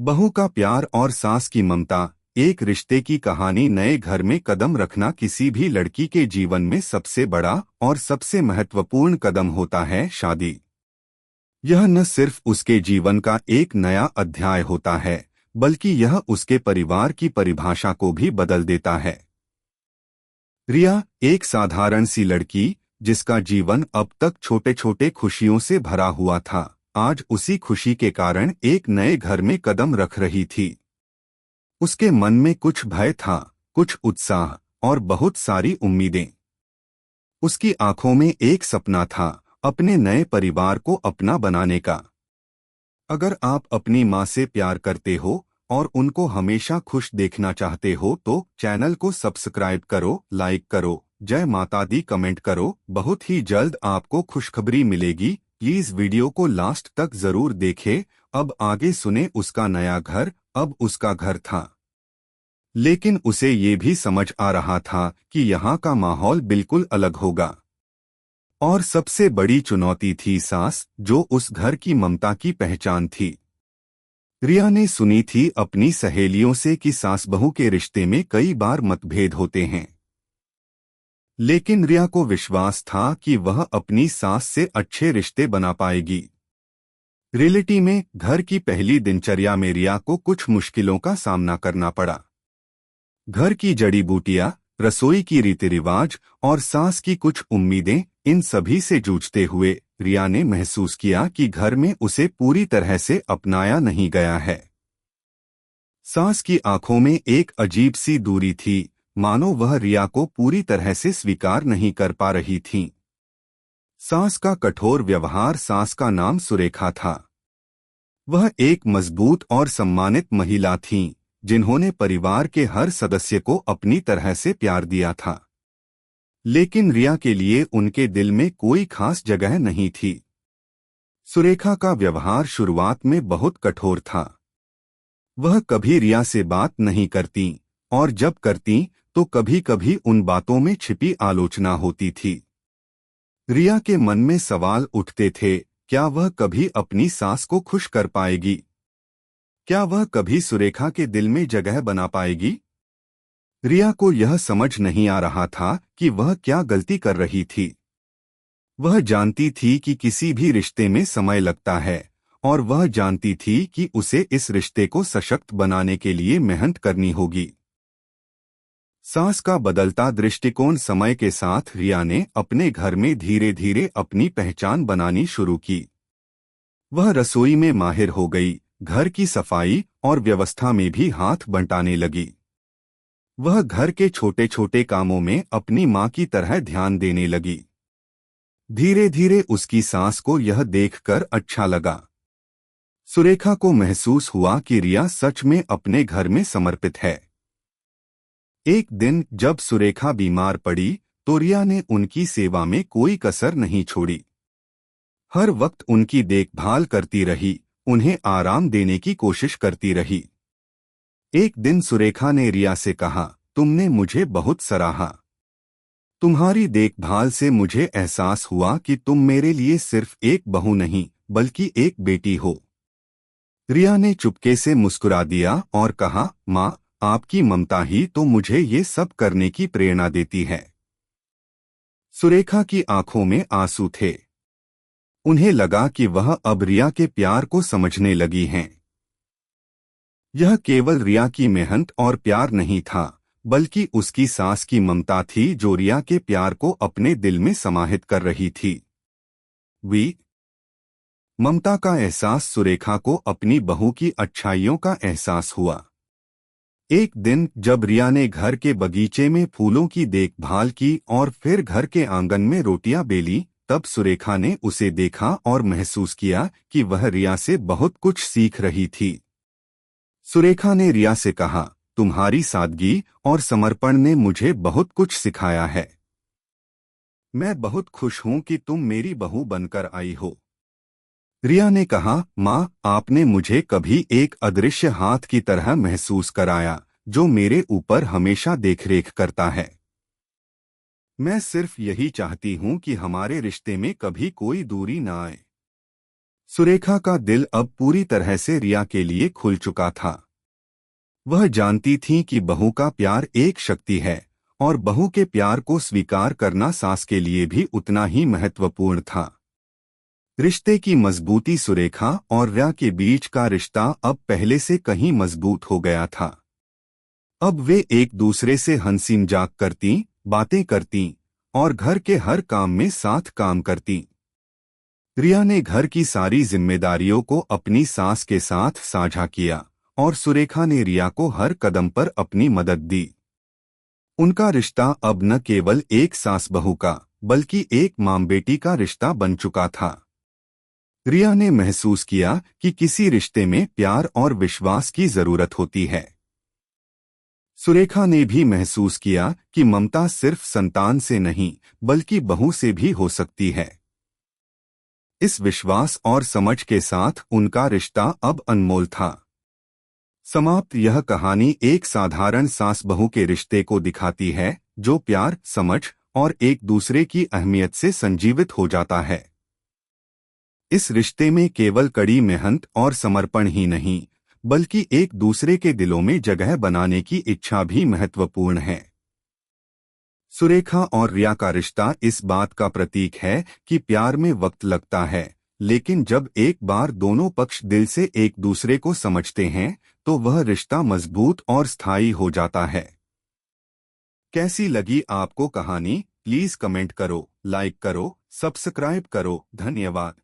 बहू का प्यार और सास की ममता। एक रिश्ते की कहानी। नए घर में कदम रखना किसी भी लड़की के जीवन में सबसे बड़ा और सबसे महत्वपूर्ण कदम होता है। शादी यह न सिर्फ उसके जीवन का एक नया अध्याय होता है, बल्कि यह उसके परिवार की परिभाषा को भी बदल देता है। रिया एक साधारण सी लड़की, जिसका जीवन अब तक छोटे छोटे खुशियों से भरा हुआ था, आज उसी खुशी के कारण एक नए घर में कदम रख रही थी। उसके मन में कुछ भय था, कुछ उत्साह और बहुत सारी उम्मीदें। उसकी आंखों में एक सपना था, अपने नए परिवार को अपना बनाने का। अगर आप अपनी माँ से प्यार करते हो और उनको हमेशा खुश देखना चाहते हो तो चैनल को सब्सक्राइब करो, लाइक करो, जय माता दी कमेंट करो। बहुत ही जल्द आपको खुशखबरी मिलेगी। प्लीज वीडियो को लास्ट तक जरूर देखें। अब आगे सुने। उसका नया घर अब उसका घर था, लेकिन उसे ये भी समझ आ रहा था कि यहाँ का माहौल बिल्कुल अलग होगा। और सबसे बड़ी चुनौती थी सास, जो उस घर की ममता की पहचान थी। रिया ने सुनी थी अपनी सहेलियों से कि सास बहू के रिश्ते में कई बार मतभेद होते हैं, लेकिन रिया को विश्वास था कि वह अपनी सास से अच्छे रिश्ते बना पाएगी। रियलिटी में घर की पहली दिनचर्या में रिया को कुछ मुश्किलों का सामना करना पड़ा। घर की जड़ी बूटियां, रसोई की रीति रिवाज और सास की कुछ उम्मीदें, इन सभी से जूझते हुए रिया ने महसूस किया कि घर में उसे पूरी तरह से अपनाया नहीं गया है। सास की आंखों में एक अजीब सी दूरी थी, मानो वह रिया को पूरी तरह से स्वीकार नहीं कर पा रही थी। सास का कठोर व्यवहार। सास का नाम सुरेखा था। वह एक मजबूत और सम्मानित महिला थीं, जिन्होंने परिवार के हर सदस्य को अपनी तरह से प्यार दिया था। लेकिन रिया के लिए उनके दिल में कोई खास जगह नहीं थी। सुरेखा का व्यवहार शुरुआत में बहुत कठोर था। वह कभी रिया से बात नहीं करती, और जब करती तो कभी कभी उन बातों में छिपी आलोचना होती थी। रिया के मन में सवाल उठते थे, क्या वह कभी अपनी सास को खुश कर पाएगी? क्या वह कभी सुरेखा के दिल में जगह बना पाएगी? रिया को यह समझ नहीं आ रहा था कि वह क्या गलती कर रही थी। वह जानती थी कि किसी भी रिश्ते में समय लगता है, और वह जानती थी कि उसे इस रिश्ते को सशक्त बनाने के लिए मेहनत करनी होगी। सास का बदलता दृष्टिकोण। समय के साथ रिया ने अपने घर में धीरे धीरे अपनी पहचान बनानी शुरू की। वह रसोई में माहिर हो गई, घर की सफाई और व्यवस्था में भी हाथ बंटाने लगी। वह घर के छोटे छोटे कामों में अपनी माँ की तरह ध्यान देने लगी। धीरे धीरे उसकी सास को यह देखकर अच्छा लगा। सुरेखा को महसूस हुआ कि रिया सच में अपने घर में समर्पित है। एक दिन जब सुरेखा बीमार पड़ी तो रिया ने उनकी सेवा में कोई कसर नहीं छोड़ी। हर वक्त उनकी देखभाल करती रही, उन्हें आराम देने की कोशिश करती रही। एक दिन सुरेखा ने रिया से कहा, तुमने मुझे बहुत सराहा। तुम्हारी देखभाल से मुझे एहसास हुआ कि तुम मेरे लिए सिर्फ एक बहू नहीं, बल्कि एक बेटी हो। रिया ने चुपके से मुस्कुरा दिया और कहा, माँ, आपकी ममता ही तो मुझे ये सब करने की प्रेरणा देती है। सुरेखा की आंखों में आंसू थे। उन्हें लगा कि वह अब रिया के प्यार को समझने लगी हैं। यह केवल रिया की मेहनत और प्यार नहीं था, बल्कि उसकी सास की ममता थी जो रिया के प्यार को अपने दिल में समाहित कर रही थी। वी ममता का एहसास। सुरेखा को अपनी बहू की अच्छाइयों का एहसास हुआ। एक दिन जब रिया ने घर के बगीचे में फूलों की देखभाल की और फिर घर के आंगन में रोटियां बेली, तब सुरेखा ने उसे देखा और महसूस किया कि वह रिया से बहुत कुछ सीख रही थी। सुरेखा ने रिया से कहा, तुम्हारी सादगी और समर्पण ने मुझे बहुत कुछ सिखाया है। मैं बहुत खुश हूं कि तुम मेरी बहू बनकर आई हो। रिया ने कहा, माँ, आपने मुझे कभी एक अदृश्य हाथ की तरह महसूस कराया, जो मेरे ऊपर हमेशा देखरेख करता है। मैं सिर्फ यही चाहती हूं कि हमारे रिश्ते में कभी कोई दूरी न आए। सुरेखा का दिल अब पूरी तरह से रिया के लिए खुल चुका था। वह जानती थी कि बहू का प्यार एक शक्ति है और बहू के प्यार को स्वीकार करना सास के लिए भी उतना ही महत्वपूर्ण था। रिश्ते की मजबूती सुरेखा और रिया के बीच का रिश्ता अब पहले से कहीं मजबूत हो गया था। अब वे एक दूसरे से हंसी मजाक करती, बातें करती और घर के हर काम में साथ काम करती। रिया ने घर की सारी जिम्मेदारियों को अपनी सास के साथ साझा किया और सुरेखा ने रिया को हर कदम पर अपनी मदद दी। उनका रिश्ता अब न केवल एक सास बहू का बल्कि एक मां बेटी का रिश्ता बन चुका था। रिया ने महसूस किया कि किसी रिश्ते में प्यार और विश्वास की जरूरत होती है। सुरेखा ने भी महसूस किया कि ममता सिर्फ संतान से नहीं बल्कि बहू से भी हो सकती है। इस विश्वास और समझ के साथ उनका रिश्ता अब अनमोल था। समाप्त। यह कहानी एक साधारण सास बहू के रिश्ते को दिखाती है जो प्यार, समझ और एक दूसरे की अहमियत से संजीवित हो जाता है। इस रिश्ते में केवल कड़ी मेहनत और समर्पण ही नहीं बल्कि एक दूसरे के दिलों में जगह बनाने की इच्छा भी महत्वपूर्ण है। सुरेखा और रिया का रिश्ता इस बात का प्रतीक है कि प्यार में वक्त लगता है, लेकिन जब एक बार दोनों पक्ष दिल से एक दूसरे को समझते हैं तो वह रिश्ता मजबूत और स्थायी हो जाता है। कैसी लगी आपको कहानी? प्लीज कमेंट करो, लाइक करो, सब्सक्राइब करो। धन्यवाद।